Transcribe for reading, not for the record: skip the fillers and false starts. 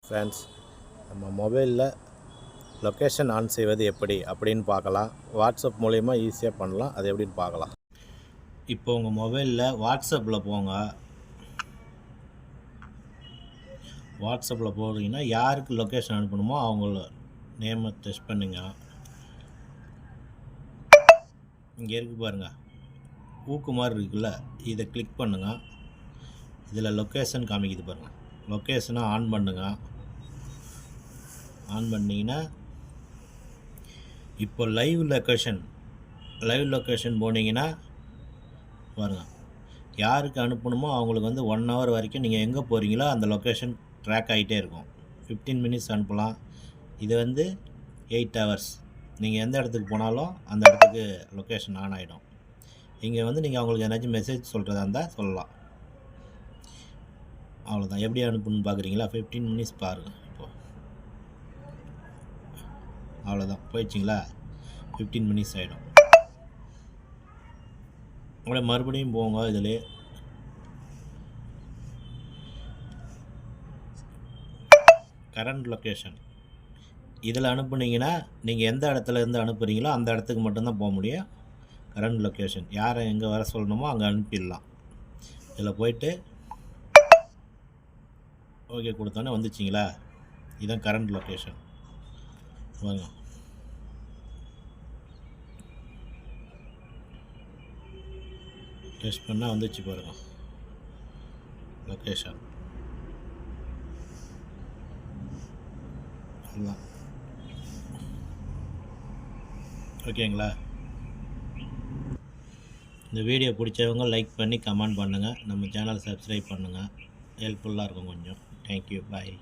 Friends, நம்ம மொபைலில் location on செய்வது எப்படி அப்படின்னு பார்க்கலாம். வாட்ஸ்அப் மூலயமா ஈஸியாக பண்ணலாம். அது எப்படின்னு பார்க்கலாம். இப்போ உங்கள் மொபைலில் வாட்ஸ்அப்பில் போங்க. வாட்ஸ்அப்பில் போகிறீங்கன்னா யாருக்கு லொக்கேஷன் அனுப்பணுமோ அவங்கள நேமை டெஸ்ட் பண்ணுங்க. இங்கே இருக்குது பாருங்கள், ஊக்கு மாதிரி இருக்குல்ல, இதை கிளிக் பண்ணுங்கள். இதில் லொக்கேஷன் காமிக்குது பாருங்கள். லொக்கேஷனை ஆன் பண்ணுங்கள். ஆன் பண்ணிங்கன்னா இப்போ லைவ் லொக்கேஷன் போனீங்கன்னா பாருங்கள், யாருக்கு அனுப்பணுமோ அவங்களுக்கு 1 hour வரைக்கும் நீங்கள் எங்கே போகிறீங்களோ அந்த லொக்கேஷன் ட்ராக் ஆகிட்டே இருக்கும். 15 minutes அனுப்பலாம். இது 8 hours. நீங்கள் எந்த இடத்துக்கு போனாலும் அந்த இடத்துக்கு லொக்கேஷன் ஆன் ஆகிடும். இங்கே நீங்கள் அவங்களுக்கு ஏதாச்சும் மெசேஜ் சொல்கிறதா இருந்தால் சொல்லலாம். அவ்வளோதான். எப்படி அனுப்பணும்னு பார்க்குறீங்களா? 15 minutes பாருங்கள். இப்போது அவ்வளோதான், போயிடுச்சிங்களா? 15 minutes ஆகிடும். அப்படியே மறுபடியும் போங்க. இதில் கரண்ட் லொக்கேஷன் இதில் அனுப்புனீங்கன்னா நீங்கள் எந்த இடத்துல இருந்து அனுப்புகிறீங்களோ அந்த இடத்துக்கு மட்டும்தான் போக முடியும். கரண்ட் லொக்கேஷன் யாரை எங்கே வர சொல்லணுமோ அங்கே அனுப்பிடலாம். இதில் போயிட்டு ஓகே கொடுத்தோன்னே வந்துச்சிங்களா? இதுதான் கரண்ட் லொக்கேஷன். வாங்க, டெஸ்ட் பண்ணால் வந்துச்சு பாருங்கள் லொக்கேஷன். அதுதான் ஓகேங்களா? இந்த வீடியோ பிடிச்சவங்க லைக் பண்ணி கமெண்ட் பண்ணுங்கள். நம்ம சேனல் சப்ஸ்கிரைப் பண்ணுங்கள். ஹெல்ப்ஃபுல்லாக இருக்கும் கொஞ்சம். தேங்க்யூ, பாய்.